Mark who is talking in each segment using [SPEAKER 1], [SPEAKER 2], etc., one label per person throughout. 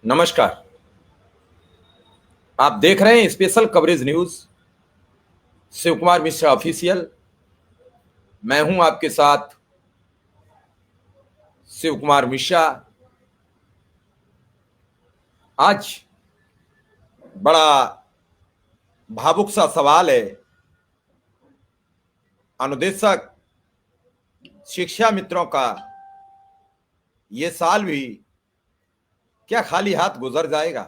[SPEAKER 1] नमस्कार। आप देख रहे हैं special coverage news Shiv Kumar Mishra official. मैं हूं आपके साथ शिव कुमार मिश्रा। आज बड़ा भावुक सा सवाल है। अनुदेशक शिक्षा मित्रों का ये साल भी क्या खाली हाथ गुजर जाएगा?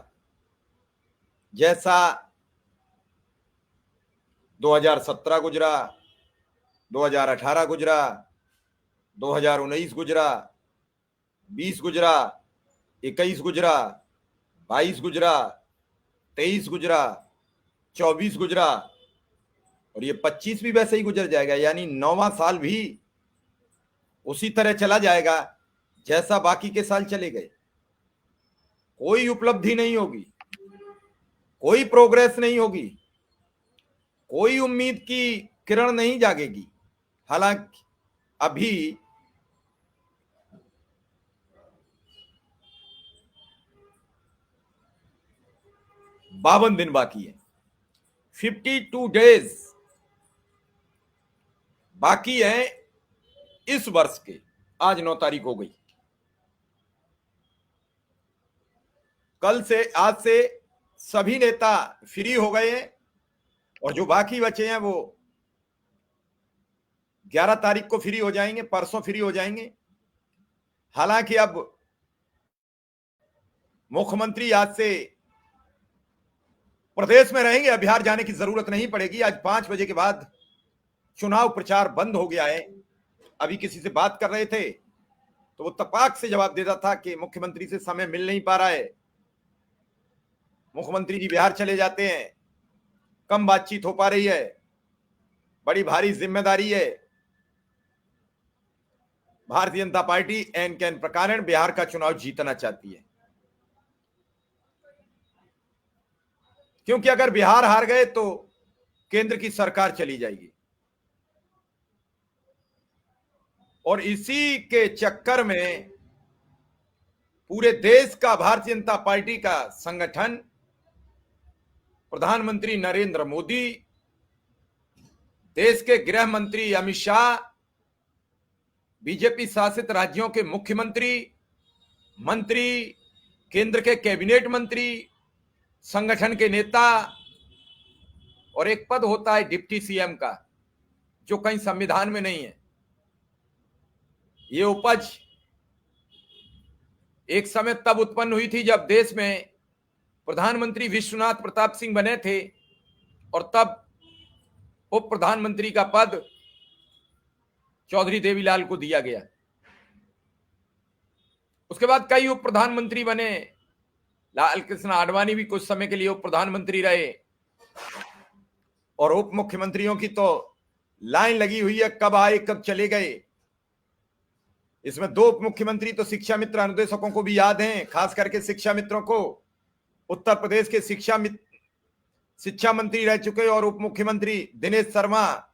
[SPEAKER 1] जैसा 2017 गुजरा, 2018 गुजरा, 2019 गुजरा, 20 गुजरा, 21 गुजरा, 22 गुजरा, 23 गुजरा, 24 गुजरा और ये 25 भी वैसे ही गुजर जाएगा। यानी 9वां साल भी उसी तरह चला जाएगा जैसा बाकी के साल चले गए। कोई उपलब्धि नहीं होगी, कोई प्रोग्रेस नहीं होगी, कोई उम्मीद की किरण नहीं जागेगी। हालांकि अभी 52 दिन बाकी है, 52 डेज बाकी है इस वर्ष के। आज 9 तारीख हो गई। कल से, आज से सभी नेता फ्री हो गए हैं और जो बाकी बचे हैं वो 11 तारीख को फ्री हो जाएंगे, परसों फ्री हो जाएंगे। हालांकि अब मुख्यमंत्री आज से प्रदेश में रहेंगे, अब बिहार जाने की जरूरत नहीं पड़ेगी। आज 5 बजे के बाद चुनाव प्रचार बंद हो गया है। अभी किसी से बात कर रहे थे तो वो तपाक से जवाब देता था कि मुख्यमंत्री से समय मिल नहीं पा रहा है, मुख्यमंत्री जी बिहार चले जाते हैं, कम बातचीत हो पा रही है, बड़ी भारी जिम्मेदारी है। भारतीय जनता पार्टी एन के एन प्रकार बिहार का चुनाव जीतना चाहती है, क्योंकि अगर बिहार हार गए तो केंद्र की सरकार चली जाएगी। और इसी के चक्कर में पूरे देश का भारतीय जनता पार्टी का संगठन, प्रधानमंत्री नरेंद्र मोदी, देश के गृह मंत्री अमित शाह, बीजेपी शासित राज्यों के मुख्यमंत्री, मंत्री, केंद्र के कैबिनेट मंत्री, संगठन के नेता, और एक पद होता है डिप्टी सीएम का जो कहीं संविधान में नहीं है। ये उपज एक समय तब उत्पन्न हुई थी जब देश में प्रधानमंत्री विश्वनाथ प्रताप सिंह बने थे और तब उप प्रधानमंत्री का पद चौधरी देवीलाल को दिया गया। उसके बाद कई उप प्रधानमंत्री बने, लाल कृष्ण आडवाणी भी कुछ समय के लिए उप प्रधानमंत्री रहे और उप मुख्यमंत्रियों की तो लाइन लगी हुई है, कब आए कब चले गए। इसमें 2 उप मुख्यमंत्री तो शिक्षा मित्र अनुदेशकों को भी याद हैं, खास करके शिक्षा मित्रों को। उत्तर प्रदेश के शिक्षा मंत्री रह चुके और उप मुख्यमंत्री दिनेश शर्मा,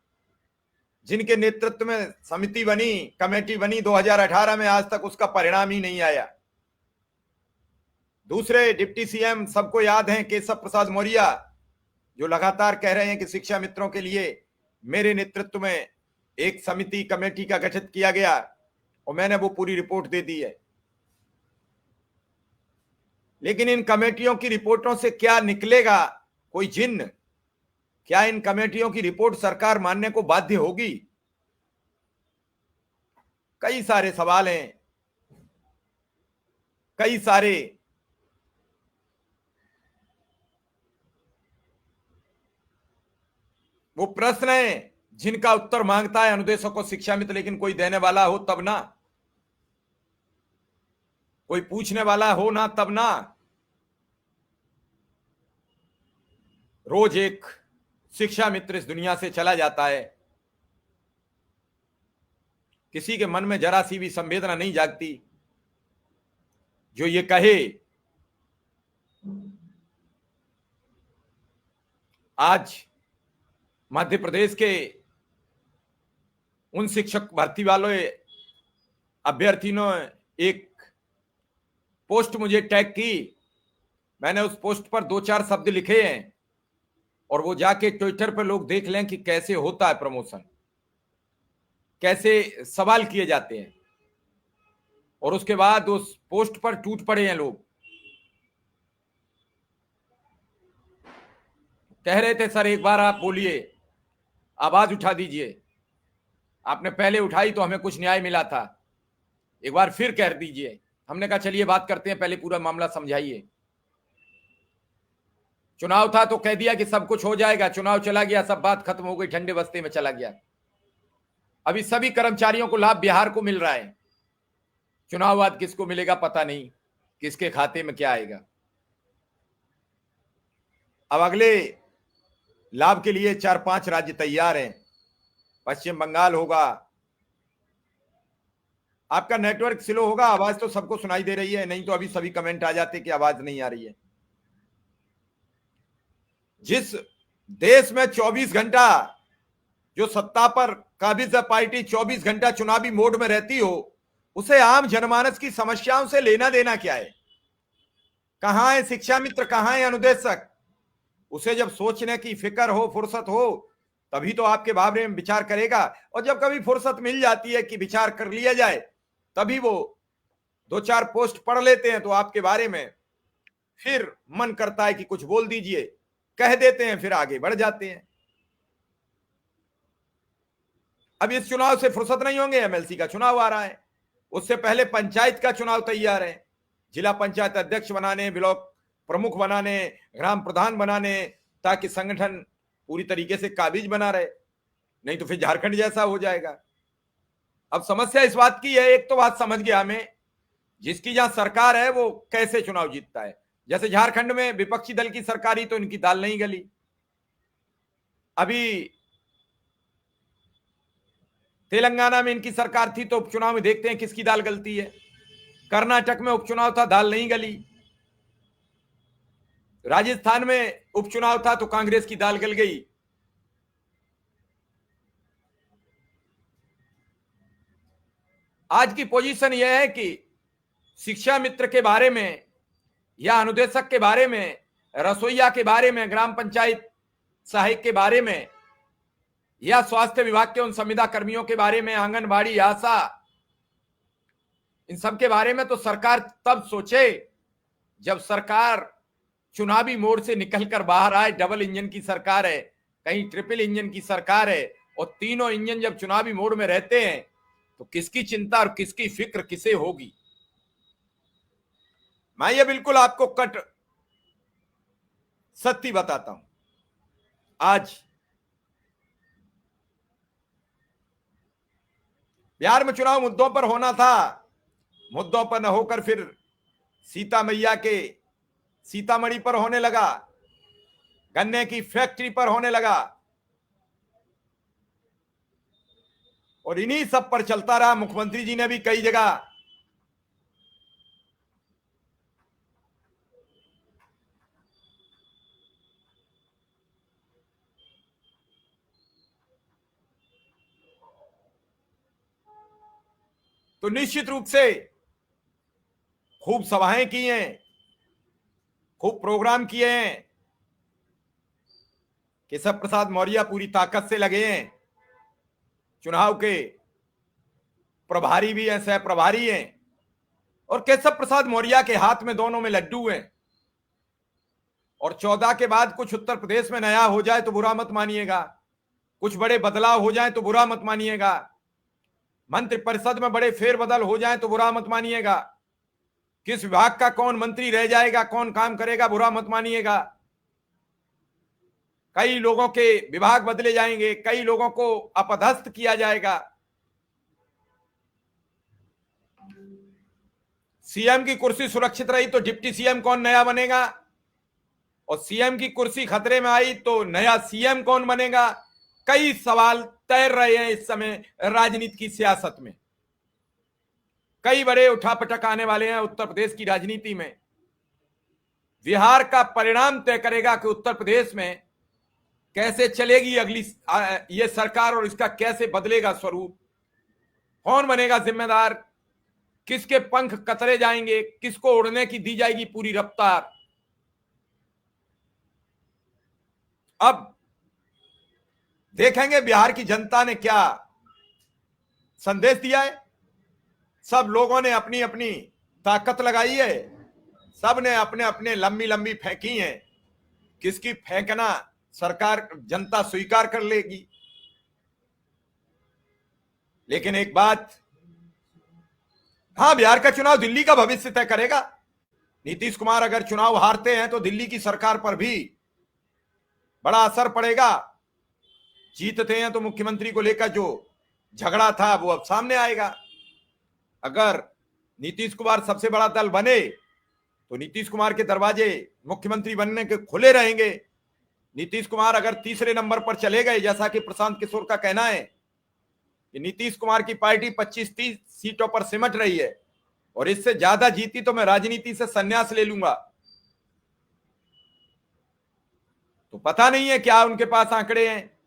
[SPEAKER 1] जिनके नेतृत्व में समिति बनी, कमेटी बनी 2018 में, आज तक उसका परिणाम ही नहीं आया। दूसरे डिप्टी सीएम सबको याद हैं, केशव प्रसाद मौर्य, जो लगातार कह रहे हैं कि शिक्षा मित्रों के लिए मेरे नेतृत्व में एक समिति कमेटी का गठित किया गया और मैंने वो पूरी रिपोर्ट दे दी है। लेकिन इन कमेटियों की रिपोर्टों से क्या निकलेगा? कोई जिन्न? क्या इन कमेटियों की रिपोर्ट सरकार मानने को बाध्य होगी? कई सारे सवाल हैं, कई सारे वो प्रश्न हैं जिनका उत्तर मांगता है अनुदेशकों शिक्षा मित्र, लेकिन कोई देने वाला हो तब ना, कोई पूछने वाला हो ना तब ना। रोज एक शिक्षा मित्र इस दुनिया से चला जाता है, किसी के मन में जरा सी भी संवेदना नहीं जागती जो ये कहे आज मध्य प्रदेश के उन शिक्षक भर्ती वालों अभ्यर्थियों ने एक पोस्ट मुझे टैग की मैंने उस पोस्ट पर 2-4 शब्द लिखे हैं, और वो जाके ट्विटर पर लोग देख लें कि कैसे होता है प्रमोशन, कैसे सवाल किए जाते हैं। और उसके बाद उस पोस्ट पर टूट पड़े हैं लोग, कह रहे थे सर एक बार आप बोलिए, आवाज उठा दीजिए, आपने पहले उठाई तो हमें कुछ न्याय मिला था, एक बार फिर कह दीजिए। हमने कहा चलिए बात करते हैं, पहले पूरा मामला समझाइए। चुनाव था तो कह दिया कि सब कुछ हो जाएगा, चुनाव चला गया, सब बात खत्म हो गई, ठंडे बस्ते में चला गया। अभी सभी कर्मचारियों को लाभ बिहार को मिल रहा है, चुनाव बाद किसको मिलेगा पता नहीं, किसके खाते में क्या आएगा। अब अगले लाभ के लिए 4-5 राज्य तैयार हैं। पश्चिम बंगाल होगा। आपका नेटवर्क स्लो होगा, आवाज तो सबको सुनाई दे रही है, नहीं तो अभी सभी कमेंट आ जाते कि आवाज नहीं आ रही है। जिस देश में 24 घंटा जो सत्ता पर काबिज पार्टी 24 घंटा चुनावी मोड में रहती हो, उसे आम जनमानस की समस्याओं से लेना देना क्या है? कहां है शिक्षा मित्र, कहां है अनुदेशक? उसे जब सोचने की फिक्र हो, फुर्सत हो, तभी तो आपके बारे में विचार करेगा। और जब कभी फुर्सत मिल जाती है कि विचार कर लिया जाए, तभी वो 2-4 पोस्ट पढ़ लेते हैं तो आपके बारे में फिर मन करता है कि कुछ बोल दीजिए, कह देते हैं, फिर आगे बढ़ जाते हैं। अब इस चुनाव से फुर्सत नहीं होंगे, एमएलसी का चुनाव आ रहा है, उससे पहले पंचायत का चुनाव तैयार है, जिला पंचायत अध्यक्ष बनाने, ब्लॉक प्रमुख बनाने, ग्राम प्रधान बनाने, ताकि संगठन पूरी तरीके से काबिज बना रहे, नहीं तो फिर झारखंड जैसा हो जाएगा। अब समस्या इस बात की है, एक तो बात समझ गया हमें, जिसकी जहां सरकार है वो कैसे चुनाव जीतता है। जैसे झारखंड में विपक्षी दल की सरकारी तो इनकी दाल नहीं गली। अभी तेलंगाना में इनकी सरकार थी तो उपचुनाव में देखते हैं किसकी दाल गलती है। कर्नाटक में उपचुनाव था, दाल नहीं गली। राजस्थान में उपचुनाव था तो कांग्रेस की दाल गल गई। आज की पोजीशन यह है कि शिक्षा मित्र के बारे में या अनुदेशक के बारे में, रसोईया के बारे में, ग्राम पंचायत सहायक के बारे में, या स्वास्थ्य विभाग के उन संविदा कर्मियों के बारे में, आंगनबाड़ी, आशा, इन सब के बारे में तो सरकार तब सोचे जब सरकार चुनावी मोड से निकलकर बाहर आए। डबल इंजन की सरकार है, कहीं ट्रिपल इंजन की सरकार है, और तीनों इंजन जब चुनावी मोड में रहते हैं तो किसकी चिंता और किसकी फिक्र किसे होगी? मैं ये बिल्कुल आपको कट सत्य बताता हूं। आज बिहार में चुनाव मुद्दों पर होना था, मुद्दों पर न होकर फिर सीता मैया के सीतामढ़ी पर होने लगा, गन्ने की फैक्ट्री पर होने लगा, और इन्हीं सब पर चलता रहा। मुख्यमंत्री जी ने भी कई जगह तो निश्चित रूप से खूब सभाएं की हैं, खूब प्रोग्राम किए हैं। केशव प्रसाद मौर्य पूरी ताकत से लगे हैं, चुनाव के प्रभारी भी हैं, सह प्रभारी हैं, और केशव प्रसाद मौर्य के हाथ में दोनों में लड्डू हैं। और 14 के बाद कुछ उत्तर प्रदेश में नया हो जाए तो बुरा मत मानिएगा, कुछ बड़े बदलाव हो जाए तो बुरा मत मानिएगा, मंत्रिपरिषद में बड़े फेरबदल हो जाए तो बुरा मत मानिएगा, किस विभाग का कौन मंत्री रह जाएगा, कौन काम करेगा, बुरा मत मानिएगा। कई लोगों के विभाग बदले जाएंगे, कई लोगों को अपदस्थ किया जाएगा। सीएम की कुर्सी सुरक्षित रही तो डिप्टी सीएम कौन नया बनेगा, और सीएम की कुर्सी खतरे में आई तो नया सीएम कौन बनेगा। कई सवाल तैर रहे हैं इस समय राजनीति की सियासत में, कई बड़े उठापटक आने वाले हैं उत्तर प्रदेश की राजनीति में। बिहार का परिणाम तय करेगा कि उत्तर प्रदेश में कैसे चलेगी अगली ये सरकार, और इसका कैसे बदलेगा स्वरूप, कौन बनेगा जिम्मेदार, किसके पंख कतरे जाएंगे, किसको उड़ने की दी जाएगी पूरी रफ्तार। अब देखेंगे बिहार की जनता ने क्या संदेश दिया है। सब लोगों ने अपनी अपनी ताकत लगाई है, सब ने अपने अपने लंबी लंबी फेंकी है। किसकी फेंकना सरकार जनता स्वीकार कर लेगी। लेकिन एक बात, हाँ, बिहार का चुनाव दिल्ली का भविष्य तय करेगा। नीतीश कुमार अगर चुनाव हारते हैं तो दिल्ली की सरकार पर भी बड़ा असर पड़ेगा। जीतते हैं तो मुख्यमंत्री को लेकर जो झगड़ा था वो अब सामने आएगा। अगर नीतीश कुमार सबसे बड़ा दल बने तो नीतीश कुमार के दरवाजे मुख्यमंत्री बनने के खुले रहेंगे। नीतीश कुमार अगर तीसरे नंबर पर चले गए, जैसा कि प्रशांत किशोर का कहना है कि नीतीश कुमार की पार्टी 25-30 सीटों पर सिमट रही है और इससे ज्यादा जीती तो मैं राजनीति से संन्यास ले लूंगा। तो पता नहीं है क्या उनके पास आंकड़े हैं,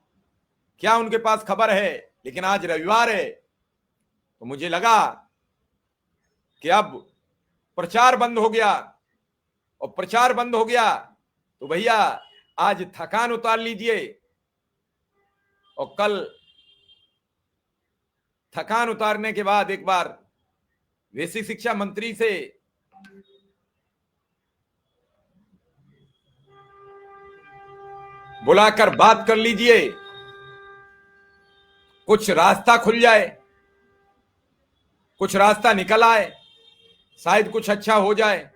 [SPEAKER 1] क्या उनके पास खबर है। लेकिन आज रविवार है तो मुझे लगा कि अब प्रचार बंद हो गया, और प्रचार बंद हो गया तो भैया आज थकान उतार लीजिए और कल थकान उतारने के बाद एक बार बेसिक शिक्षा मंत्री से बुलाकर बात कर लीजिए, कुछ रास्ता खुल जाए, कुछ रास्ता निकल आए, शायद कुछ अच्छा हो जाए।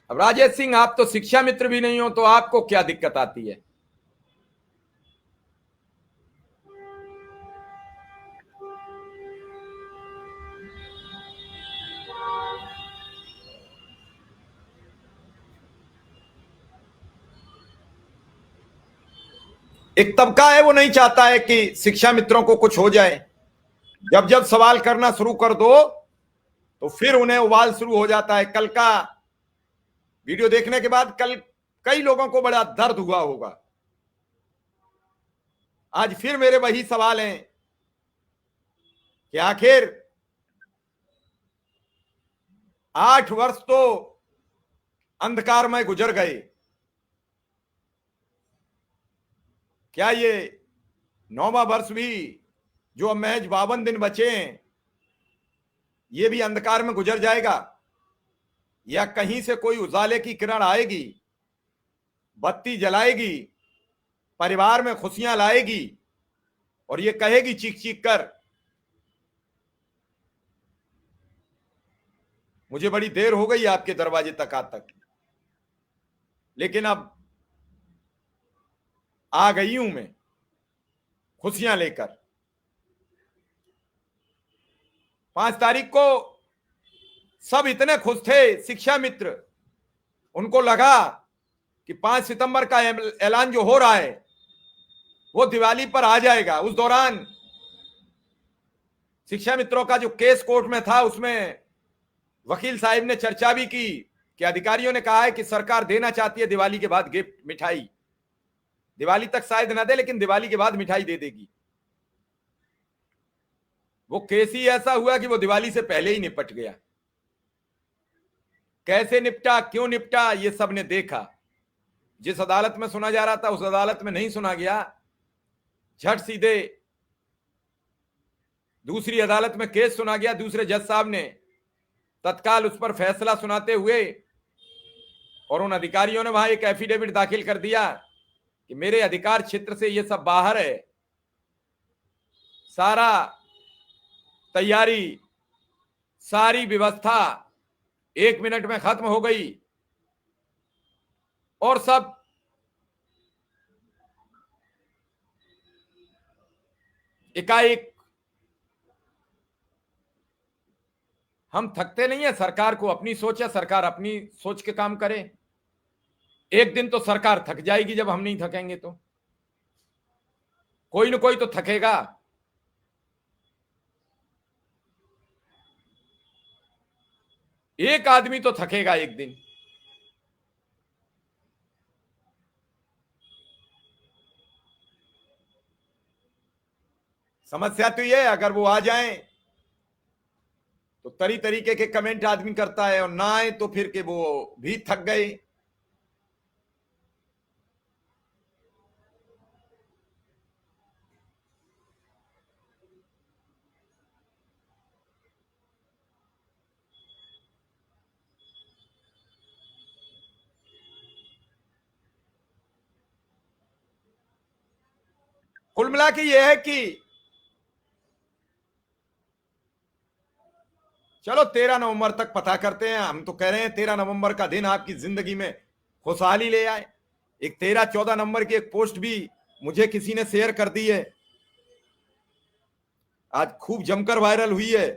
[SPEAKER 1] अब राजेश सिंह, आप तो शिक्षा मित्र भी नहीं हो, तो आपको क्या दिक्कत आती है? एक तबका है वो नहीं चाहता है कि शिक्षा मित्रों को कुछ हो जाए। जब जब सवाल करना शुरू कर दो तो फिर उन्हें उबाल शुरू हो जाता है। कल का वीडियो देखने के बाद कल कई लोगों को बड़ा दर्द हुआ होगा। आज फिर मेरे वही सवाल हैं कि आखिर 8 वर्ष तो अंधकार में गुजर गए, क्या ये 9वां वर्ष भी जो अब महज 52 दिन बचे हैं ये भी अंधकार में गुजर जाएगा, या कहीं से कोई उजाले की किरण आएगी, बत्ती जलाएगी, परिवार में खुशियां लाएगी और ये कहेगी चीख चीख कर, मुझे बड़ी देर हो गई आपके दरवाजे तक आ तक, लेकिन अब आ गई हूं मैं खुशियां लेकर। 5 तारीख को सब इतने खुश थे शिक्षा मित्र, उनको लगा कि 5 सितंबर का ऐलान जो हो रहा है वो दिवाली पर आ जाएगा। उस दौरान शिक्षा मित्रों का जो केस कोर्ट में था उसमें वकील साहब ने चर्चा भी की कि अधिकारियों ने कहा है कि सरकार देना चाहती है दिवाली के बाद गिफ्ट, मिठाई। दिवाली तक शायद ना दे लेकिन दिवाली के बाद मिठाई दे देगी। वो केस ही ऐसा हुआ कि वो दिवाली से पहले ही निपट गया। कैसे निपटा, क्यों निपटा, ये सब ने देखा। जिस अदालत में सुना जा रहा था उस अदालत में नहीं सुना गया, झट सीधे दूसरी अदालत में केस सुना गया। दूसरे जज साहब ने तत्काल उस पर फैसला सुनाते हुए और उन अधिकारियों ने वहां एक एफिडेविट दाखिल कर दिया कि मेरे अधिकार क्षेत्र से ये सब बाहर है। सारा तैयारी, सारी व्यवस्था 1 मिनट में खत्म हो गई और सब एकाएक। हम थकते नहीं है, सरकार को अपनी सोच है, सरकार अपनी सोच के काम करे। एक दिन तो सरकार थक जाएगी जब हम नहीं थकेंगे तो कोई ना कोई तो थकेगा। एक आदमी तो थकेगा एक दिन। समस्या तो ये है, अगर वो आ जाएं तो तरीके के कमेंट आदमी करता है, और ना आए तो फिर के वो भी थक गए। कुल मिला के ये है कि चलो 13 नवंबर तक पता करते हैं। हम तो कह रहे हैं 13 नवंबर का दिन आपकी जिंदगी में खुशहाली ले आए। एक 13-14 नंबर की एक पोस्ट भी मुझे किसी ने शेयर कर दी है, आज खूब जमकर वायरल हुई है।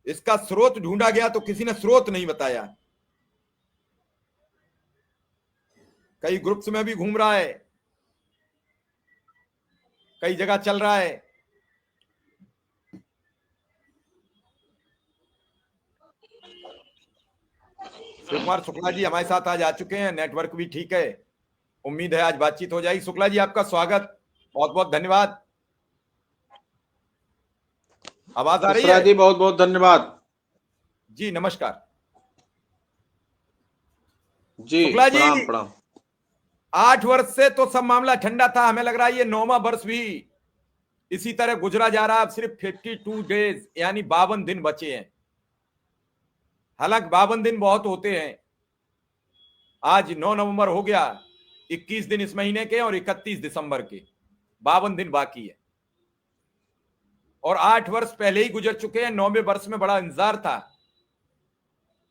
[SPEAKER 1] इसका स्रोत ढूंढा गया तो किसी ने स्रोत नहीं बताया। कई ग्रुप्स में भी घूम रहा है, कई जगह चल रहा है। शिव कुमार शुक्ला जी हमारे साथ आज आ चुके हैं, नेटवर्क भी ठीक है, उम्मीद है आज बातचीत हो जाएगी। शुक्ला जी आपका स्वागत, बहुत बहुत धन्यवाद। आवाज आ रही
[SPEAKER 2] मिश्रा
[SPEAKER 1] है?
[SPEAKER 2] जी बहुत बहुत धन्यवाद
[SPEAKER 1] जी नमस्कार
[SPEAKER 2] जी।
[SPEAKER 1] शुक्ला जी।
[SPEAKER 2] प्रणाम प्रणाम।
[SPEAKER 1] 8 वर्ष से तो सब मामला ठंडा था, हमें लग रहा है ये 9वां वर्ष भी इसी तरह गुजरा जा रहा है। अब सिर्फ 52 डेज यानी 52 दिन बचे हैं। हालांकि 52 दिन बहुत होते हैं। आज 9 नवंबर हो गया, 21 दिन इस महीने के और 31 दिसंबर के, 52 दिन बाकी है। और 8 वर्ष पहले ही गुजर चुके हैं। 9वें वर्ष में बड़ा इंतजार था,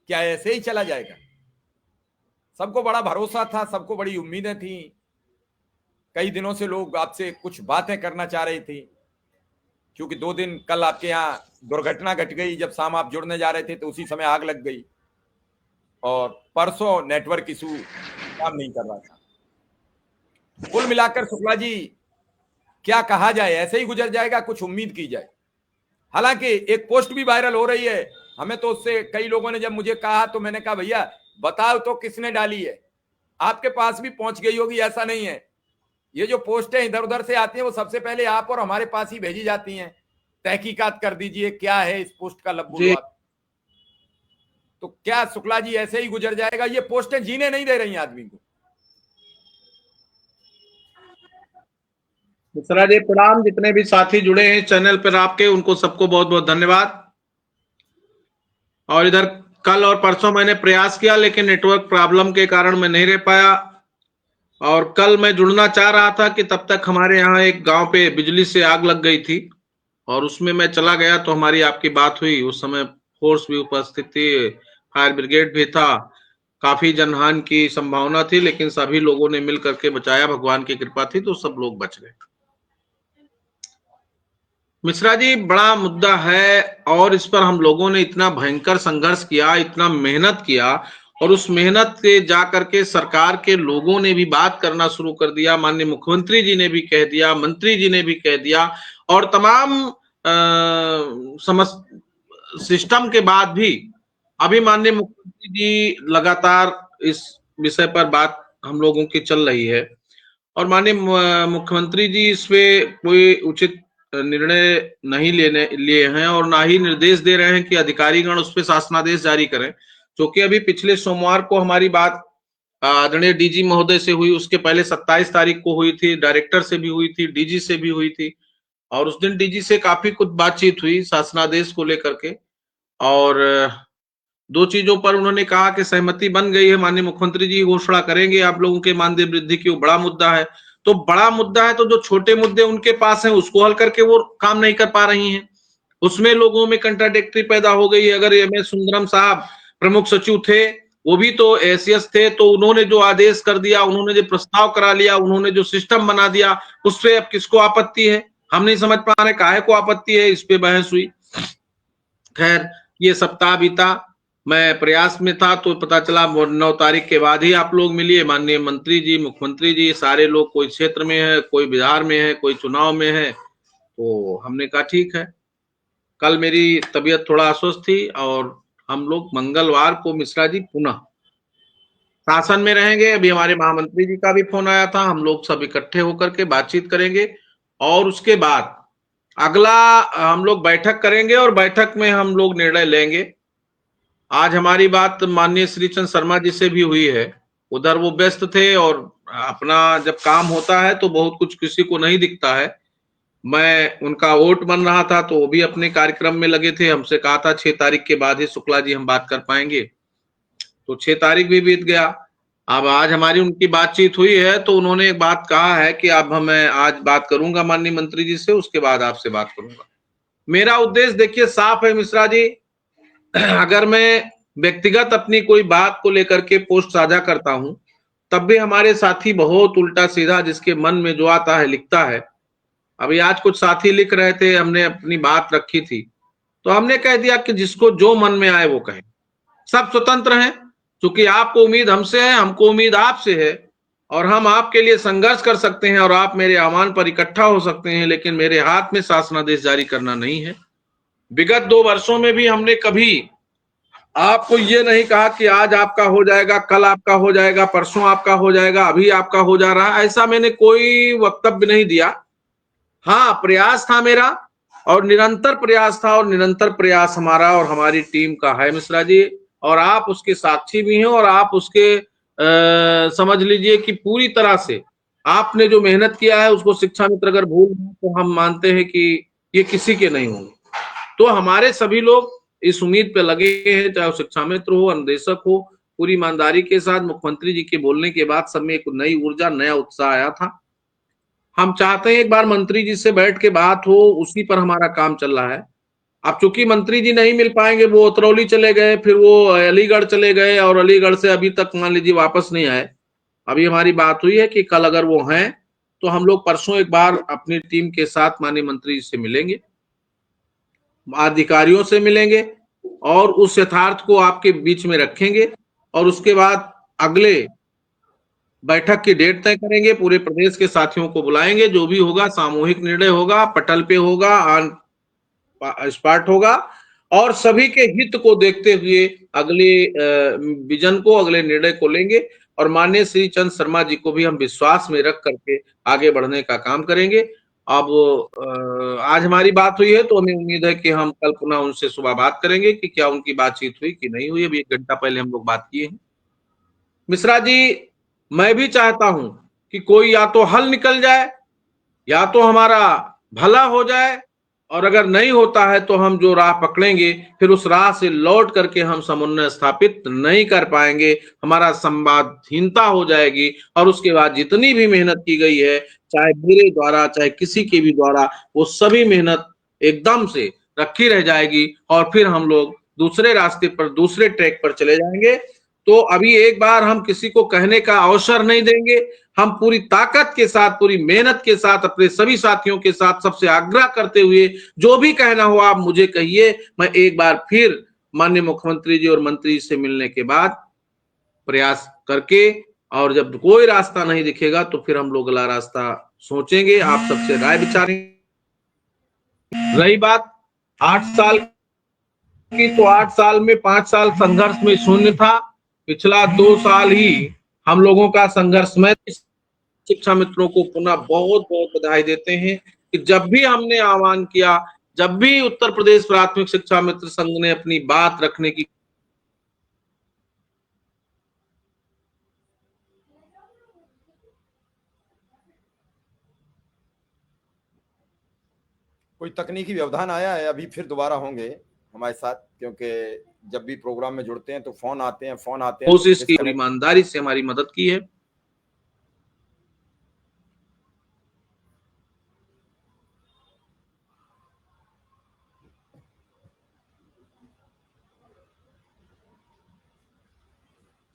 [SPEAKER 1] क्या ऐसे ही चला जाएगा? सबको बड़ा भरोसा था, सबको बड़ी उम्मीदें थी। कई दिनों से लोग आपसे कुछ बातें करना चाह रहे थे, क्योंकि 2 दिन कल आपके यहाँ दुर्घटना घट गई। जब शाम आप जुड़ने जा रहे थे तो उसी समय आग लग गई, और परसों नेटवर्क इशू काम नहीं कर रहा था। कुल मिलाकर शुक्ला जी क्या कहा जाए, ऐसे ही गुजर जाएगा, कुछ उम्मीद की जाए। हालांकि एक पोस्ट भी वायरल हो रही है, हमें तो उससे कई लोगों ने जब मुझे कहा तो मैंने कहा भैया बताओ तो किसने डाली है, आपके पास भी पहुंच गई होगी, ऐसा नहीं है। ये जो पोस्टें इधर उधर से आती हैं वो सबसे पहले आप और हमारे पास ही भेजी जाती हैं। तहकीकात कर दीजिए क्या है इस पोस्ट का लफ्ज़
[SPEAKER 2] जी
[SPEAKER 1] आप। तो क्या शुक्ला जी ऐसे ही गुजर जाएगा? ये पोस्टें जीने नहीं दे रही आदमी को।
[SPEAKER 2] मिश्रा जी प्रणाम। जितने भी साथी जुड़े हैं चैनल पर आपके, उनको सबको बहुत बहुत धन्यवाद। और इधर कल और परसों मैंने प्रयास किया लेकिन नेटवर्क प्रॉब्लम के कारण मैं नहीं रह पाया। और कल मैं जुड़ना चाह रहा था कि तब तक हमारे यहाँ एक गांव पे बिजली से आग लग गई थी, और उसमें मैं चला गया तो हमारी आपकी बात हुई। उस समय फोर्स भी उपस्थित थी, फायर ब्रिगेड भी था, काफी जनहानि की संभावना थी, लेकिन सभी लोगों ने मिल करके बचाया। भगवान की कृपा थी तो सब लोग बच गए। मिश्रा जी बड़ा मुद्दा है, और इस पर हम लोगों ने इतना भयंकर संघर्ष किया, इतना मेहनत किया, और उस मेहनत से जाकर के सरकार के लोगों ने भी बात करना शुरू कर दिया। माननीय मुख्यमंत्री जी ने भी कह दिया, मंत्री जी ने भी कह दिया, और तमाम समस्त सिस्टम के बाद भी अभी माननीय मुख्यमंत्री जी लगातार इस विषय पर बात हम लोगों की चल रही है, और माननीय मुख्यमंत्री जी इस पे कोई उचित निर्णय नहीं लिए हैं, और ना ही निर्देश दे रहे हैं कि अधिकारीगण उस पर शासनादेश जारी करें। क्योंकि अभी पिछले सोमवार को हमारी बात आदरणीय डीजी महोदय से हुई, उसके पहले 27 तारीख को हुई थी, डायरेक्टर से भी हुई थी, डीजी से भी हुई थी, और उस दिन डीजी से काफी कुछ बातचीत हुई शासनादेश को लेकर के। और 2 चीजों पर उन्होंने कहा कि सहमति बन गई है, माननीय मुख्यमंत्री जी घोषणा करेंगे आप लोगों के मानदेय वृद्धि की। वो बड़ा मुद्दा है, तो बड़ा मुद्दा है तो जो छोटे मुद्दे उनके पास हैं उसको हल करके वो काम नहीं कर पा रही हैं, उसमें लोगों में कंट्राडिक्टरी पैदा हो गई है। अगर एम एस सुंदरम साहब प्रमुख सचिव थे, वो भी तो एसीएस थे, तो उन्होंने जो आदेश कर दिया, उन्होंने जो प्रस्ताव करा लिया, उन्होंने जो सिस्टम बना दिया, उस पर अब किसको आपत्ति है? हम नहीं समझ पा रहे काहे को आपत्ति है। इस पे बहस हुई। खैर ये सप्ताह बीता, मैं प्रयास में था तो पता चला 9 तारीख के बाद ही आप लोग मिलिए। माननीय मंत्री जी, मुख्यमंत्री जी, सारे लोग, कोई क्षेत्र में है, कोई बिहार में है, कोई चुनाव में है, तो हमने कहा ठीक है। कल मेरी तबीयत थोड़ा अस्वस्थ थी, और हम लोग मंगलवार को मिश्रा जी पुनः शासन में रहेंगे। अभी हमारे महामंत्री जी का भी फोन आया था, हम लोग सब इकट्ठे होकर के बातचीत करेंगे और उसके बाद अगला हम लोग बैठक करेंगे और बैठक में हम लोग निर्णय लेंगे। आज हमारी बात माननीय श्री चंद्र शर्मा जी से भी हुई है, उधर वो व्यस्त थे और अपना जब काम होता है तो बहुत कुछ किसी को नहीं दिखता है। मैं उनका वोट बन रहा था तो वो भी अपने कार्यक्रम में लगे थे, हमसे कहा था 6 तारीख के बाद ही शुक्ला जी हम बात कर पाएंगे, तो 6 तारीख भी बीत गया। अब आज हमारी उनकी बातचीत हुई है तो उन्होंने एक बात कहा है कि अब मैं आज बात करूंगा माननीय मंत्री जी से, उसके बाद आपसे बात करूंगा। मेरा उद्देश्य देखिए साफ है मिश्रा जी, अगर मैं व्यक्तिगत अपनी कोई बात को लेकर के पोस्ट साझा करता हूं तब भी हमारे साथी बहुत उल्टा सीधा जिसके मन में जो आता है लिखता है। अभी आज कुछ साथी लिख रहे थे, हमने अपनी बात रखी थी तो हमने कह दिया कि जिसको जो मन में आए वो कहे, सब स्वतंत्र हैं। क्योंकि आपको उम्मीद हमसे है, हमको उम्मीद आपसे है और हम आपके लिए संघर्ष कर सकते हैं और आप मेरे आह्वान पर इकट्ठा हो सकते हैं, लेकिन मेरे हाथ में शासनादेश जारी करना नहीं है। विगत 2 वर्षों में भी हमने कभी आपको ये नहीं कहा कि आज आपका हो जाएगा, कल आपका हो जाएगा, परसों आपका हो जाएगा, अभी आपका हो जा रहा है, ऐसा मैंने कोई वक्तव्य नहीं दिया। हाँ, प्रयास था मेरा और निरंतर प्रयास था और निरंतर प्रयास हमारा और हमारी टीम का है मिश्रा जी, और आप उसके साक्षी भी हैं और आप उसके समझ लीजिए कि पूरी तरह से आपने जो मेहनत किया है उसको शिक्षा मित्र अगर भूल गए तो हम मानते हैं कि ये किसी के नहीं होंगे। तो हमारे सभी लोग इस उम्मीद पे लगे हैं, चाहे वो शिक्षा मित्र हो, अनुदेशक हो, पूरी ईमानदारी के साथ। मुख्यमंत्री जी के बोलने के बाद सब में एक नई ऊर्जा, नया उत्साह आया था। हम चाहते हैं एक बार मंत्री जी से बैठ के बात हो, उसी पर हमारा काम चल रहा है। अब चूंकि मंत्री जी नहीं मिल पाएंगे, वो उतरौली चले गए, फिर वो अलीगढ़ चले गए और अलीगढ़ से अभी तक मान लीजिए वापस नहीं आए। अभी हमारी बात हुई है कि कल अगर वो हैं तो हम लोग परसों एक बार अपनी टीम के साथ माननीय मंत्री जी से मिलेंगे, अधिकारियों से मिलेंगे और उस यथार्थ को आपके बीच में रखेंगे और उसके बाद अगले बैठक की डेट तय करेंगे, पूरे प्रदेश के साथियों को बुलाएंगे, जो भी होगा सामूहिक निर्णय होगा, पटल पे होगा, ऑन स्पॉट होगा और सभी के हित को देखते हुए अगले विजन को, अगले निर्णय को लेंगे और माननीय श्री चंद्र शर्मा जी को भी हम विश्वास में रख करके आगे बढ़ने का काम करेंगे। अब आज हमारी बात हुई है तो हमें उम्मीद है कि हम कल पुनः उनसे सुबह बात करेंगे कि क्या उनकी बातचीत हुई कि नहीं हुई। अभी 1 घंटा पहले हम लोग बात किए हैं। मिश्रा जी, मैं भी चाहता हूं कि कोई या तो हल निकल जाए या तो हमारा भला हो जाए, और अगर नहीं होता है तो हम जो राह पकड़ेंगे फिर उस राह से लौट करके हम समन्वय स्थापित नहीं कर पाएंगे, हमारा संवादहीनता हो जाएगी और उसके बाद जितनी भी मेहनत की गई है, चाहे मेरे द्वारा चाहे किसी के भी द्वारा, वो सभी मेहनत एकदम से रखी रह जाएगी और फिर हम लोग दूसरे रास्ते पर, दूसरे ट्रैक पर चले जाएंगे। तो अभी एक बार हम किसी को कहने का अवसर नहीं देंगे। हम पूरी ताकत के साथ, पूरी मेहनत के साथ, अपने सभी साथियों के साथ सबसे आग्रह करते हुए जो भी कहना हो आप मुझे कहिए। मैं एक बार फिर माननीय मुख्यमंत्री जी और मंत्री जी से मिलने के बाद प्रयास करके, और जब कोई रास्ता नहीं दिखेगा तो फिर हम लोग अगला रास्ता सोचेंगे, आप सबसे राय विचारेंगे। रही बात 8 साल की, तो 8 साल में 5 साल संघर्ष में शून्य था। पिछला 2 साल ही हम लोगों का संघर्ष में। शिक्षा मित्रों को पुनः बहुत बहुत बधाई देते हैं कि जब भी हमने आह्वान किया, जब भी उत्तर प्रदेश प्राथमिक शिक्षा मित्र संघ ने अपनी बात रखने की
[SPEAKER 1] कोई तकनीकी व्यवधान आया है, अभी फिर दोबारा होंगे हमारे साथ, क्योंकि जब भी प्रोग्राम में जुड़ते हैं तो फोन आते हैं तो
[SPEAKER 2] कोशिश की और
[SPEAKER 1] डिस्कनेक्ट।
[SPEAKER 2] ईमानदारी से हमारी मदद की है।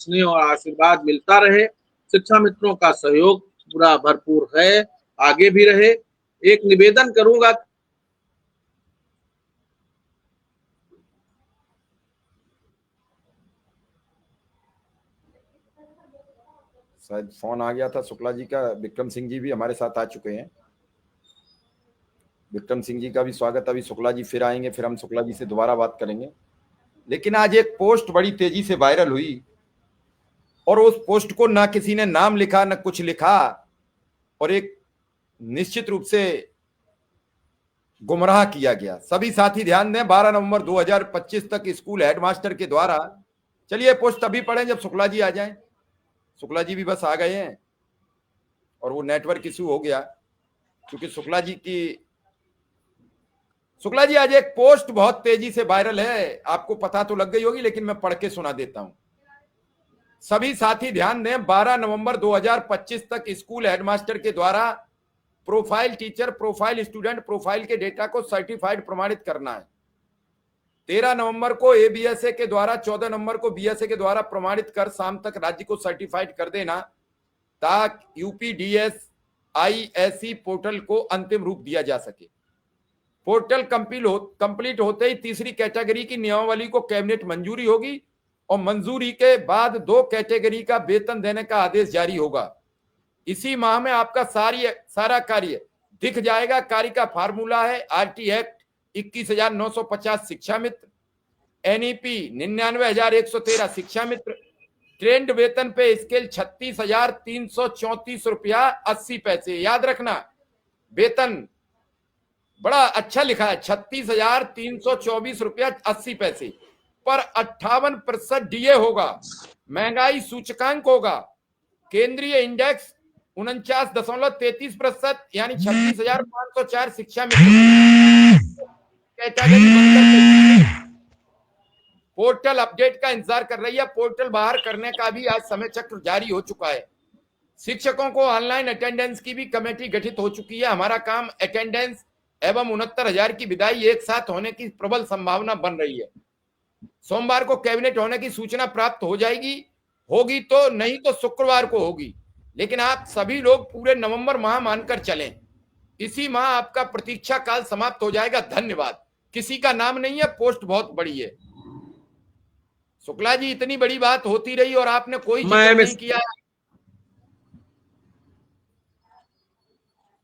[SPEAKER 2] स्नेह और आशीर्वाद मिलता रहे, शिक्षा मित्रों का सहयोग पूरा भरपूर है, आगे भी रहे। एक निवेदन करूंगा,
[SPEAKER 1] शायद फोन आ गया था शुक्ला जी का। विक्रम सिंह जी भी हमारे साथ आ चुके हैं। विक्रम सिंह जी का भी स्वागत। अभी शुक्ला जी फिर आएंगे, फिर हम शुक्ला जी से दोबारा बात करेंगे। लेकिन आज एक पोस्ट बड़ी तेजी से वायरल हुई और उस पोस्ट को ना किसी ने नाम लिखा ना कुछ लिखा, और एक निश्चित रूप से गुमराह किया गया। सभी साथी ध्यान दें, 12 नवंबर 2025 तक स्कूल हेडमास्टर के द्वारा, चलिए पोस्ट तभी पढ़ें जब शुक्ला जी आ जाएं। शुक्ला जी भी बस आ गए हैं और वो नेटवर्क इशू हो गया, क्योंकि शुक्ला जी आज एक पोस्ट बहुत तेजी से वायरल है, आपको पता तो लग गई होगी लेकिन मैं पढ़ के सुना देता हूं। सभी साथी ध्यान दें, 12 नवंबर 2025 तक स्कूल हेडमास्टर के द्वारा profile teacher, profile student, profile के डेटा को सर्टिफाइड प्रमाणित करना है। 13 नवंबर को एबीएसए के द्वारा, 14 नवंबर को बीएसए के द्वारा प्रमाणित कर शाम तक राज्य को सर्टिफाइड कर देना, ताकि यूपीडीएस आईएससी पोर्टल को अंतिम रूप दिया जा सके। पोर्टल कंप्लीट होते ही तीसरी कैटेगरी की नियमावली को कैबिनेट मंजूरी होगी और मंजूरी के बाद 2 कैटेगरी का वेतन देने का आदेश जारी होगा। इसी माह में आपका सारा कार्य दिख जाएगा। कार्य का फार्मूला है आरटी एक्ट 21,950 शिक्षा मित्र, एनईपी 99,113 शिक्षा मित्र, ट्रेंड वेतन पे स्केल 36,334 रुपया 80 पैसे। याद रखना, वेतन बड़ा अच्छा लिखा है, 36,324 रुपया 80 पैसे पर 58% डीए होगा। महंगाई सूचकांक होगा, केंद्रीय इंडेक्स 49.33%, यानी 36,504 शिक्षा मित्र कैटेगरी बनकर पोर्टल अपडेट का इंतजार कर रही है। पोर्टल बाहर करने का भी आज समय चक्र जारी हो चुका है। शिक्षकों को ऑनलाइन अटेंडेंस की भी कमेटी गठित हो चुकी है। हमारा काम अटेंडेंस एवं 69,000 की विदाई एक साथ होने की प्रबल संभावना बन रही है। सोमवार को कैबिनेट होने की सूचना प्राप्त हो जाएगी, होगी तो, नहीं तो शुक्रवार को होगी। लेकिन आप सभी लोग पूरे नवंबर माह मानकर चलें, इसी माह आपका प्रतीक्षा काल समाप्त हो जाएगा। धन्यवाद। किसी का नाम नहीं है, पोस्ट बहुत बड़ी है। शुक्ला जी, इतनी बड़ी बात होती रही और आपने कोई जिक्र नहीं किया।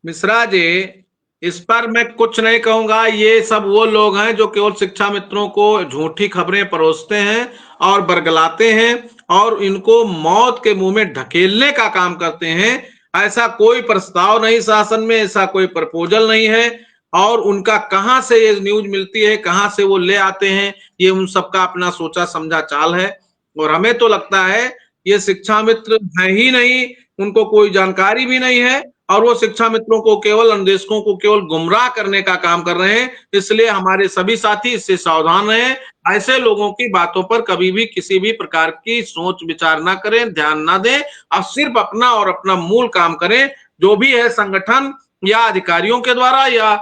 [SPEAKER 2] मिश्रा जी, इस पर मैं कुछ नहीं कहूंगा। ये सब वो लोग हैं जो केवल शिक्षा मित्रों को झूठी खबरें परोसते हैं और बरगलाते हैं और इनको मौत के मुंह में ढकेलने का काम करते हैं। ऐसा कोई प्रस्ताव नहीं शासन में, ऐसा कोई प्रपोजल नहीं है, और उनका कहां से ये न्यूज मिलती है, कहां से वो ले आते हैं, ये उन सबका अपना सोचा समझा चाल है। और हमें तो लगता है ये शिक्षा मित्र है ही नहीं, उनको कोई जानकारी भी नहीं है, और वो शिक्षा मित्रों को केवल, अन्वेषकों को केवल गुमराह करने का काम कर रहे हैं। इसलिए हमारे सभी साथी इससे सावधान रहें। ऐसे लोगों की बातों पर कभी भी किसी भी प्रकार की सोच विचार ना करें, ध्यान ना दें, और सिर्फ अपना और अपना मूल काम करें। जो भी है संगठन या अधिकारियों के द्वारा या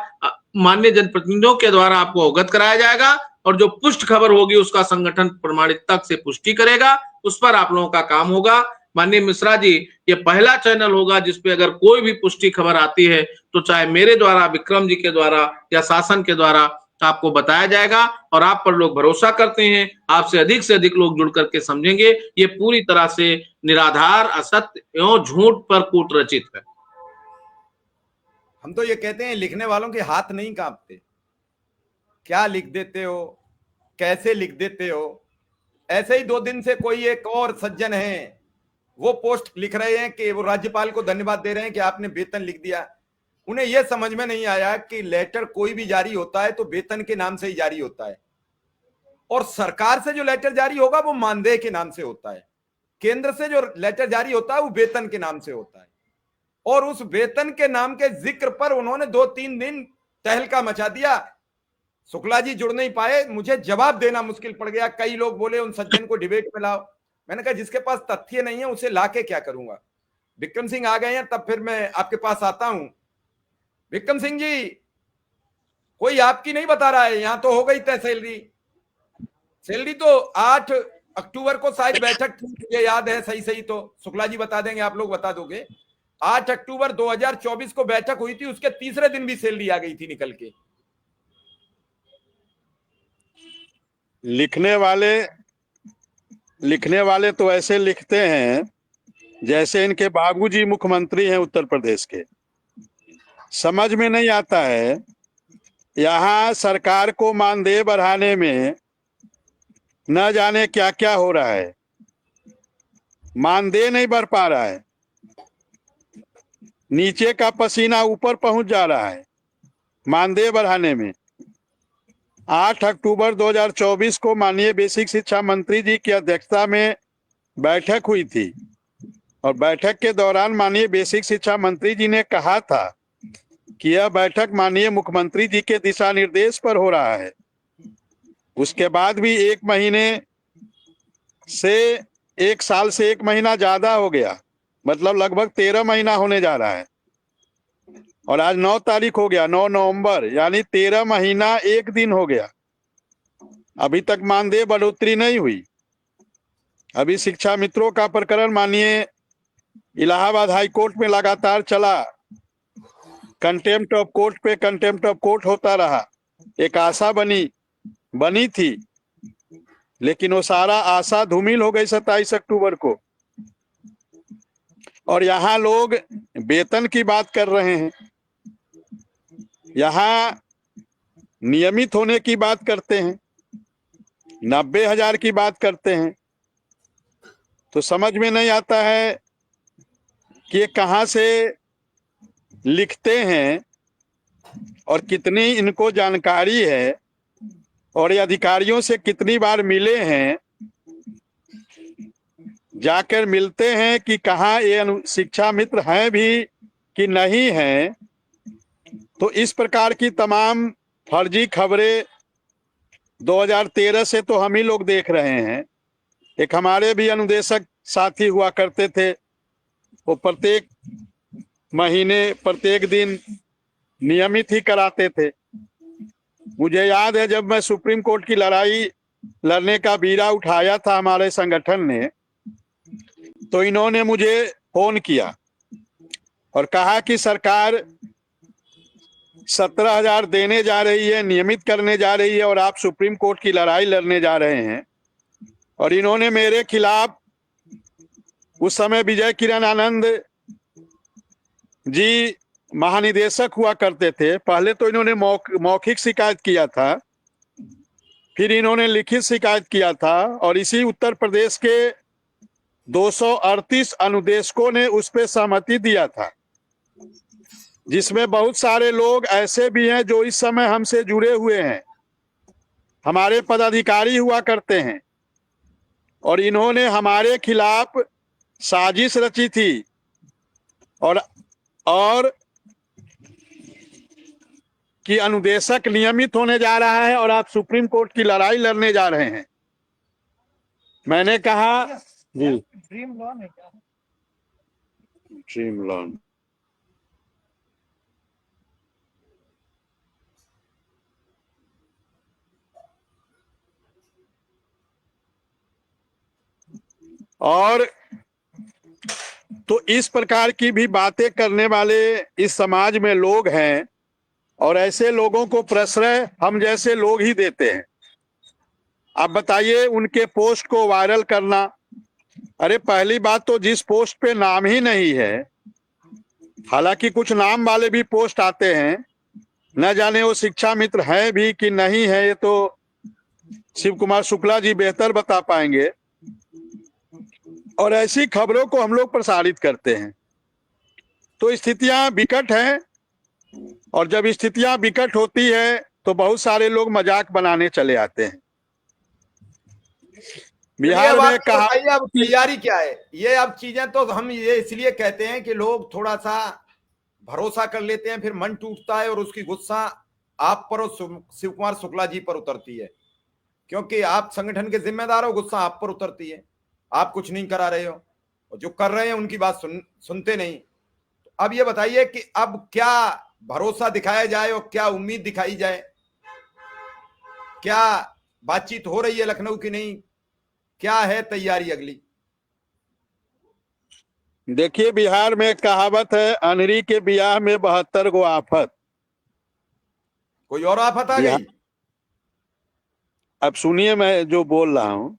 [SPEAKER 2] माननीय जनप्रतिनिधियों के द्वारा आपको अवगत कराया जाएगा, और जो पुष्ट खबर होगी उसका संगठन प्रमाणिकता से पुष्टि करेगा, उस पर आप लोगों का काम होगा। माननीय मिश्रा जी, ये पहला चैनल होगा जिसपे अगर कोई भी पुष्टि खबर आती है तो चाहे मेरे द्वारा, विक्रम जी के द्वारा या शासन के द्वारा आपको बताया जाएगा, और आप पर लोग भरोसा करते हैं। आपसे अधिक से अधिक लोग जुड़ करके समझेंगे ये पूरी तरह से निराधार, असत्य एवं झूठ पर कूट रचित है।
[SPEAKER 1] हम तो ये कहते हैं, लिखने वालों के हाथ नहीं कांपते। क्या लिख देते हो, कैसे लिख देते हो। ऐसे ही 2 दिन से कोई एक और सज्जन है, वो पोस्ट लिख रहे हैं कि वो राज्यपाल को धन्यवाद दे रहे हैं कि आपने वेतन लिख दिया। उन्हें यह समझ में नहीं आया कि लेटर कोई भी जारी होता है तो वेतन के नाम से ही जारी होता है, और सरकार से जो लेटर जारी होगा वो मानदेय के नाम से होता है। केंद्र से जो लेटर जारी होता है वो वेतन के नाम से होता है, और उस वेतन के नाम के जिक्र पर उन्होंने 2-3 दिन तहलका मचा दिया। शुक्ला जी जुड़ नहीं पाए, मुझे जवाब देना मुश्किल पड़ गया। कई लोग बोले उन सज्जन को डिबेट में लाओ। मैंने कहा जिसके पास तथ्य नहीं है उसे लाके क्या करूंगा। विक्रम सिंह आ गए हैं, तब फिर मैं आपके पास आता हूं। विक्रम सिंह जी, कोई आपकी नहीं बता रहा है, यहां तो हो गई तय सैलरी तो 8 अक्टूबर को शायद बैठक थी, मुझे याद है सही तो शुक्ला जी बता देंगे, आप लोग बता दोगे। 8 अक्टूबर 2024 को बैठक हुई थी, उसके तीसरे दिन भी सैलरी आ गई थी निकल के।
[SPEAKER 3] लिखने वाले तो ऐसे लिखते हैं जैसे इनके बाबूजी मुख्यमंत्री हैं उत्तर प्रदेश के। समझ में नहीं आता है, यहाँ सरकार को मानदेय बढ़ाने में न जाने क्या क्या हो रहा है, मानदेय नहीं बढ़ पा रहा है, नीचे का पसीना ऊपर पहुंच जा रहा है मानदेय बढ़ाने में। 8 अक्टूबर 2024 को माननीय बेसिक शिक्षा मंत्री जी की अध्यक्षता में बैठक हुई थी और बैठक के दौरान माननीय बेसिक शिक्षा मंत्री जी ने कहा था कि यह बैठक माननीय मुख्यमंत्री जी के दिशा निर्देश पर हो रहा है। उसके बाद भी 1 महीने से 1 साल से 1 महीना ज्यादा हो गया, मतलब लगभग 13 महीना होने जा रहा है और आज 9 तारीख हो गया, 9 नवंबर, यानी 13 महीना 1 दिन हो गया, अभी तक मानदेय बढ़ोतरी नहीं हुई। अभी शिक्षा मित्रों का प्रकरण माननीय इलाहाबाद हाई कोर्ट में लगातार चला, कंटेम्प्ट ऑफ कोर्ट पे कंटेम्प्ट ऑफ कोर्ट होता रहा। एक आशा बनी थी, लेकिन वो सारा आशा धूमिल हो गई 27 अक्टूबर को। और यहाँ लोग वेतन की बात कर रहे हैं, यहाँ नियमित होने की बात करते हैं, 90,000 की बात करते हैं, तो समझ में नहीं आता है कि ये कहाँ से लिखते हैं और कितनी इनको जानकारी है और ये अधिकारियों से कितनी बार मिले हैं, जाकर मिलते हैं कि कहाँ ये शिक्षा मित्र हैं भी कि नहीं हैं। तो इस प्रकार की तमाम फर्जी खबरें 2013 से तो हम ही लोग देख रहे हैं। एक हमारे भी अनुदेशक साथी हुआ करते थे, वो प्रत्येक महीने प्रत्येक दिन नियमित ही कराते थे। मुझे याद है जब मैं सुप्रीम कोर्ट की लड़ाई लड़ने का बीड़ा उठाया था हमारे संगठन ने, तो इन्होंने मुझे फोन किया और कहा कि सरकार 17,000 देने जा रही है, नियमित करने जा रही है और आप सुप्रीम कोर्ट की लड़ाई लड़ने जा रहे हैं। और इन्होंने मेरे खिलाफ, उस समय विजय किरण आनंद जी महानिदेशक हुआ करते थे, पहले तो इन्होंने मौखिक शिकायत किया था, फिर इन्होंने लिखित शिकायत किया था और इसी उत्तर प्रदेश के 238 अनुदेशकों ने उस पर सहमति दिया था, जिसमें बहुत सारे लोग ऐसे भी हैं जो इस समय हमसे जुड़े हुए हैं, हमारे पदाधिकारी हुआ करते हैं और इन्होंने हमारे खिलाफ साजिश रची थी और कि अनुदेशक नियमित होने जा रहा है और आप सुप्रीम कोर्ट की लड़ाई लड़ने जा रहे हैं। मैंने कहा जी, ड्रीम लॉन है क्या? ड्रीम लॉन और तो इस प्रकार की भी बातें करने वाले इस समाज में लोग हैं और ऐसे लोगों को प्रश्रय हम जैसे लोग ही देते हैं। अब बताइए, उनके पोस्ट को वायरल करना, अरे पहली बात तो जिस पोस्ट पे नाम ही नहीं है, हालांकि कुछ नाम वाले भी पोस्ट आते हैं, न जाने वो शिक्षा मित्र हैं भी कि नहीं है, ये तो शिव कुमार शुक्ला जी बेहतर बता पाएंगे। और ऐसी खबरों को हम लोग प्रसारित करते हैं, तो स्थितियां विकट हैं और जब स्थितियां विकट होती है तो बहुत सारे लोग मजाक बनाने चले आते हैं। बिहार में कहा,
[SPEAKER 1] अब तैयारी क्या है? ये अब चीजें तो हम ये इसलिए कहते हैं कि लोग थोड़ा सा भरोसा कर लेते हैं, फिर मन टूटता है और उसकी गुस्सा आप पर और शिव कुमार शुक्ला जी पर उतरती है, क्योंकि आप संगठन के जिम्मेदार हो, गुस्सा आप पर उतरती है, आप कुछ नहीं करा रहे हो और जो कर रहे हैं उनकी बात सुनते नहीं। तो अब ये बताइए कि अब क्या भरोसा दिखाया जाए और क्या उम्मीद दिखाई जाए? क्या बातचीत हो रही है लखनऊ की? नहीं, क्या है तैयारी अगली?
[SPEAKER 3] देखिए, बिहार में कहावत है, अनरी के बियाह में 72 गो आफत।
[SPEAKER 1] कोई और आफत आ गई?
[SPEAKER 3] अब सुनिए मैं जो बोल रहा हूं,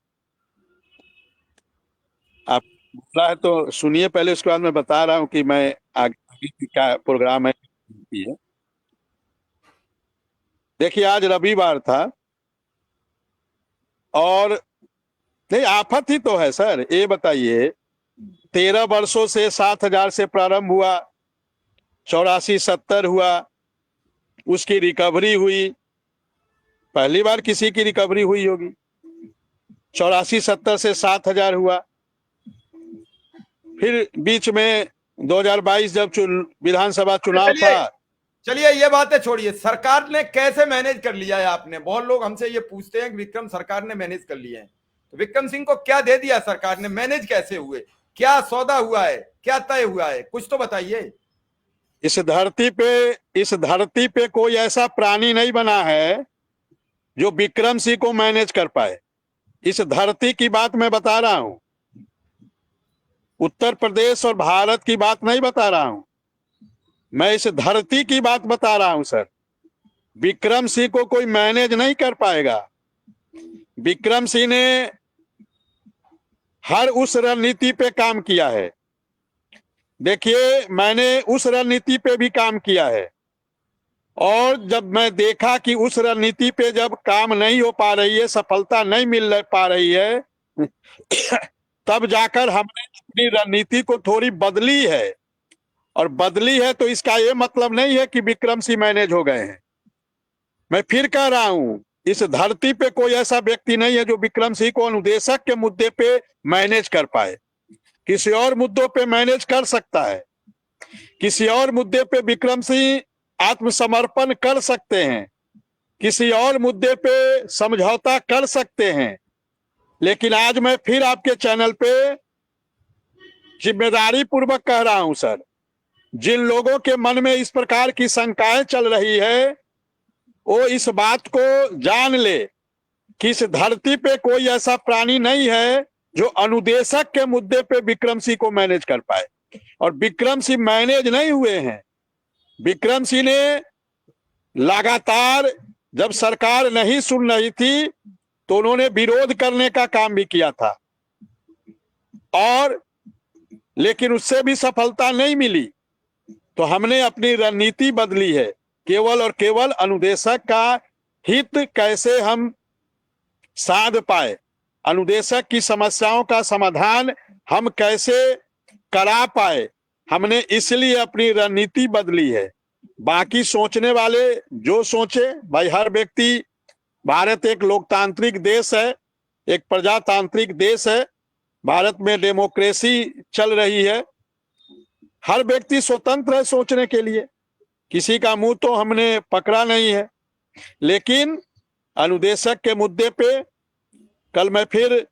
[SPEAKER 3] आप बोला है तो सुनिए पहले, उसके बाद मैं बता रहा हूं कि मैं आगे क्या प्रोग्राम है। देखिए, आज रविवार था और नहीं, आफत ही तो है सर। ये बताइए, 13 वर्षों से 7,000 से प्रारंभ हुआ, 84-70 हुआ, उसकी रिकवरी हुई, पहली बार किसी की रिकवरी हुई होगी। 84-70 से 7,000 हुआ, फिर बीच में 2022 जब विधानसभा चुनाव
[SPEAKER 1] चलिए
[SPEAKER 3] था।
[SPEAKER 1] चलिए, ये बातें छोड़िए, सरकार ने कैसे मैनेज कर लिया है आपने? बहुत लोग हमसे ये पूछते हैं कि विक्रम सरकार ने मैनेज कर लिया है, तो विक्रम सिंह को क्या दे दिया सरकार ने? मैनेज कैसे हुए? क्या सौदा हुआ है? क्या तय हुआ है? कुछ तो बताइए।
[SPEAKER 3] इस धरती पे कोई ऐसा प्राणी नहीं बना है जो विक्रम सिंह को मैनेज कर पाए। इस धरती की बात मैं बता रहा हूं, उत्तर प्रदेश और भारत की बात नहीं बता रहा हूं, मैं इस धरती की बात बता रहा हूं सर। विक्रम सिंह को कोई मैनेज नहीं कर पाएगा। विक्रम सिंह ने हर उस रणनीति पे काम किया है। देखिए, मैंने उस रणनीति पे भी काम किया है, और जब मैं देखा कि उस रणनीति पे जब काम नहीं हो पा रही है, सफलता नहीं मिल पा रही है, तब जाकर हमने अपनी रणनीति को थोड़ी बदली है। और बदली है तो इसका ये मतलब नहीं है कि विक्रम सिंह मैनेज हो गए हैं। मैं फिर कह रहा हूं, इस धरती पे कोई ऐसा व्यक्ति नहीं है जो विक्रम सिंह को अनुदेशक के मुद्दे पे मैनेज कर पाए। किसी और मुद्दों पे मैनेज कर सकता है, किसी और मुद्दे पे विक्रम सिंह आत्मसमर्पण कर सकते हैं, किसी और मुद्दे पे समझौता कर सकते हैं। लेकिन आज मैं फिर आपके चैनल पे जिम्मेदारी पूर्वक कह रहा हूं सर, जिन लोगों के मन में इस प्रकार की शंकाएं चल रही है, वो इस बात को जान ले कि इस धरती पे कोई ऐसा प्राणी नहीं है जो अनुदेशक के मुद्दे पे विक्रम सिंह को मैनेज कर पाए। और विक्रम सिंह मैनेज नहीं हुए हैं। विक्रम सिंह ने लगातार, जब सरकार नहीं सुन रही थी तो उन्होंने विरोध करने का काम भी किया था, और लेकिन उससे भी सफलता नहीं मिली। तो हमने अपनी रणनीति बदली है, केवल और केवल अनुदेशक का हित कैसे हम साध पाए, अनुदेशक की समस्याओं का समाधान हम कैसे करा पाए, हमने इसलिए अपनी रणनीति बदली है। बाकी सोचने वाले जो सोचे भाई, हर व्यक्ति, भारत एक लोकतांत्रिक देश है, एक प्रजातांत्रिक देश है, भारत में डेमोक्रेसी चल रही है, हर व्यक्ति स्वतंत्र है सोचने के लिए, किसी का मुंह तो हमने पकड़ा नहीं है। लेकिन अनुदेशक के मुद्दे पे कल मैं फिर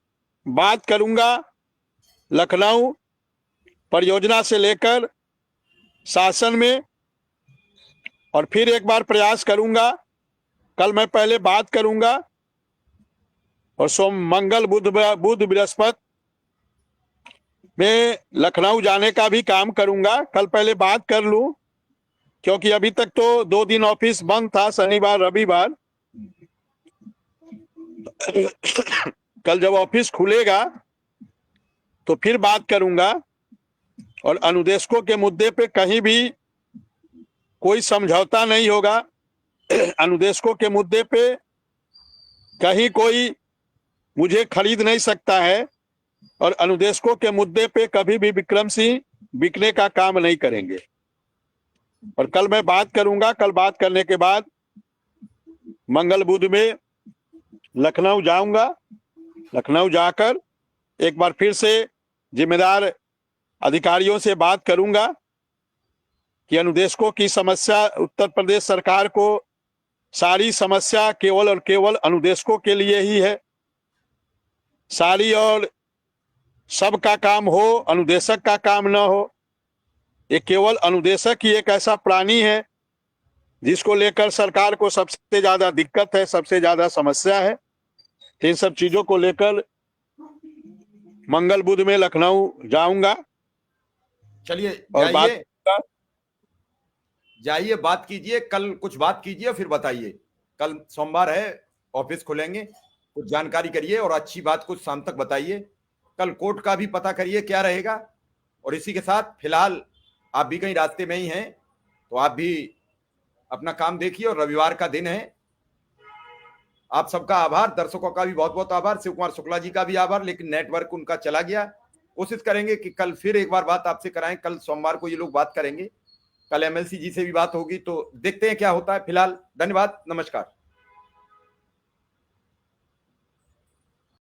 [SPEAKER 3] बात करूंगा। लखनऊ परियोजना से लेकर शासन में, और फिर एक बार प्रयास करूंगा। कल मैं पहले बात करूंगा, और सोम मंगल बुध बृहस्पति में लखनऊ जाने का भी काम करूंगा। कल पहले बात कर लूं, क्योंकि अभी तक तो 2 दिन ऑफिस बंद था, शनिवार रविवार। कल जब ऑफिस खुलेगा तो फिर बात करूंगा, और अनुदेशकों के मुद्दे पे कहीं भी कोई समझौता नहीं होगा। अनुदेशकों के मुद्दे पे कहीं कोई मुझे खरीद नहीं सकता है, और अनुदेशकों के मुद्दे पे कभी भी विक्रम सिंह बिकने का काम नहीं करेंगे। और कल मैं बात करूंगा। कल बात करने के बाद मंगल बुध में लखनऊ जाऊंगा। लखनऊ जाकर एक बार फिर से जिम्मेदार अधिकारियों से बात करूंगा कि अनुदेशकों की समस्या, उत्तर प्रदेश सरकार को सारी समस्या केवल और केवल अनुदेशकों के लिए ही है, सारी और सबका काम हो, अनुदेशक का काम न हो। ये केवल अनुदेशक ही एक ऐसा प्राणी है जिसको लेकर सरकार को सबसे ज्यादा दिक्कत है, सबसे ज्यादा समस्या है। इन सब चीजों को लेकर मंगल बुध में लखनऊ जाऊंगा।
[SPEAKER 1] चलिए,
[SPEAKER 3] और
[SPEAKER 1] जाइए बात कीजिए, कल कुछ बात कीजिए फिर बताइए। कल सोमवार है, ऑफिस खुलेंगे, कुछ जानकारी करिए और अच्छी बात कुछ शाम तक बताइए। कल कोर्ट का भी पता करिए क्या रहेगा। और इसी के साथ फिलहाल आप भी कहीं रास्ते में ही हैं, तो आप भी अपना काम देखिए, और रविवार का दिन है, आप सबका आभार, दर्शकों का भी बहुत बहुत आभार, शिव कुमार शुक्ला जी का भी आभार, लेकिन नेटवर्क उनका चला गया। कोशिश करेंगे कि कल फिर एक बार बात आपसे कराएं। कल सोमवार को ये लोग बात करेंगे, कल एमएलसी जी से भी बात होगी, तो देखते हैं क्या होता है। फिलहाल धन्यवाद, नमस्कार।